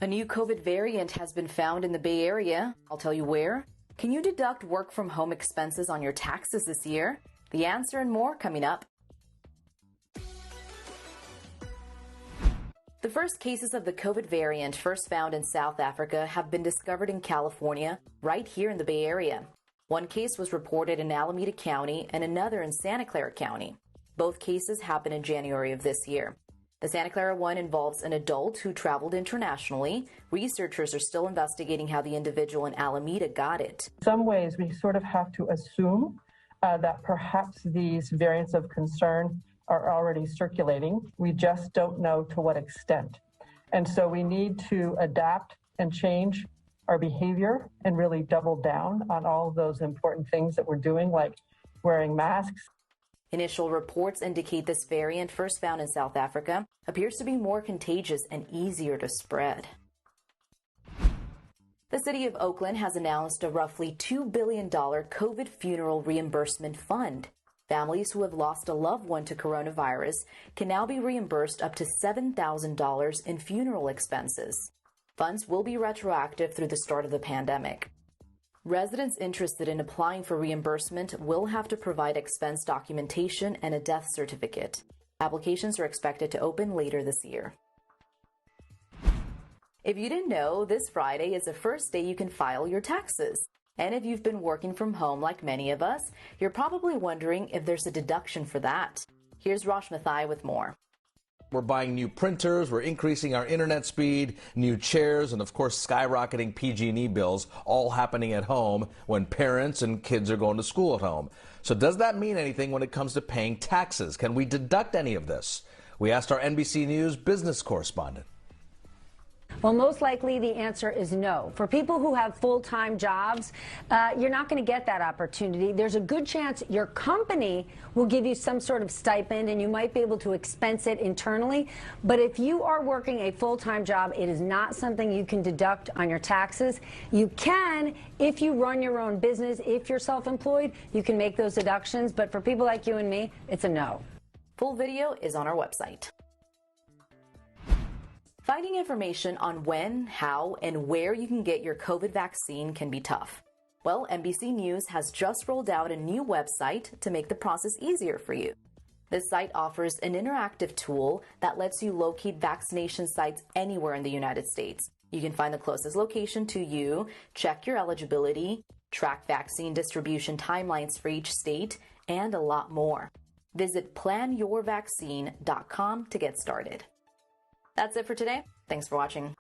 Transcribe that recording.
A new COVID variant has been found in the Bay Area. I'll tell you where. Can you deduct work from home expenses on your taxes this year? The answer and more coming up. The first cases of the COVID variant, first found in South Africa, have been discovered in California, right here in the Bay Area. One case was reported in Alameda County and another in Santa Clara County. Both cases happened in January of this year. The Santa Clara one involves an adult who traveled internationally. Researchers are still investigating how the individual in Alameda got it. In some ways, we sort of have to assume that perhaps these variants of concern are already circulating. We just don't know to what extent. And so we need to adapt and change our behavior and really double down on all of those important things that we're doing, like wearing masks. Initial reports indicate this variant, first found in South Africa, appears to be more contagious and easier to spread. The city of Oakland has announced a roughly $2 billion COVID funeral reimbursement fund. Families who have lost a loved one to coronavirus can now be reimbursed up to $7,000 in funeral expenses. Funds will be retroactive through the start of the pandemic. Residents interested in applying for reimbursement will have to provide expense documentation and a death certificate. Applications are expected to open later this year. If you didn't know, this Friday is the first day you can file your taxes. And if you've been working from home like many of us, you're probably wondering if there's a deduction for that. Here's Rosh Mathai with more. We're buying new printers, we're increasing our internet speed, new chairs, and of course skyrocketing PG&E bills, all happening at home when parents and kids are going to school at home. So does that mean anything when it comes to paying taxes? Can we deduct any of this? We asked our NBC News business correspondent. Well, most likely the answer is no. For people who have full-time jobs, you're not going to get that opportunity. There's a good chance your company will give you some sort of stipend and you might be able to expense it internally. But if you are working a full-time job, it is not something you can deduct on your taxes. You can if you run your own business. If you're self-employed, you can make those deductions. But for people like you and me, it's a no. Full video is on our website. Finding information on when, how, and where you can get your COVID vaccine can be tough. Well, NBC News has just rolled out a new website to make the process easier for you. This site offers an interactive tool that lets you locate vaccination sites anywhere in the United States. You can find the closest location to you, check your eligibility, track vaccine distribution timelines for each state, and a lot more. Visit planyourvaccine.com to get started. That's it for today. Thanks for watching.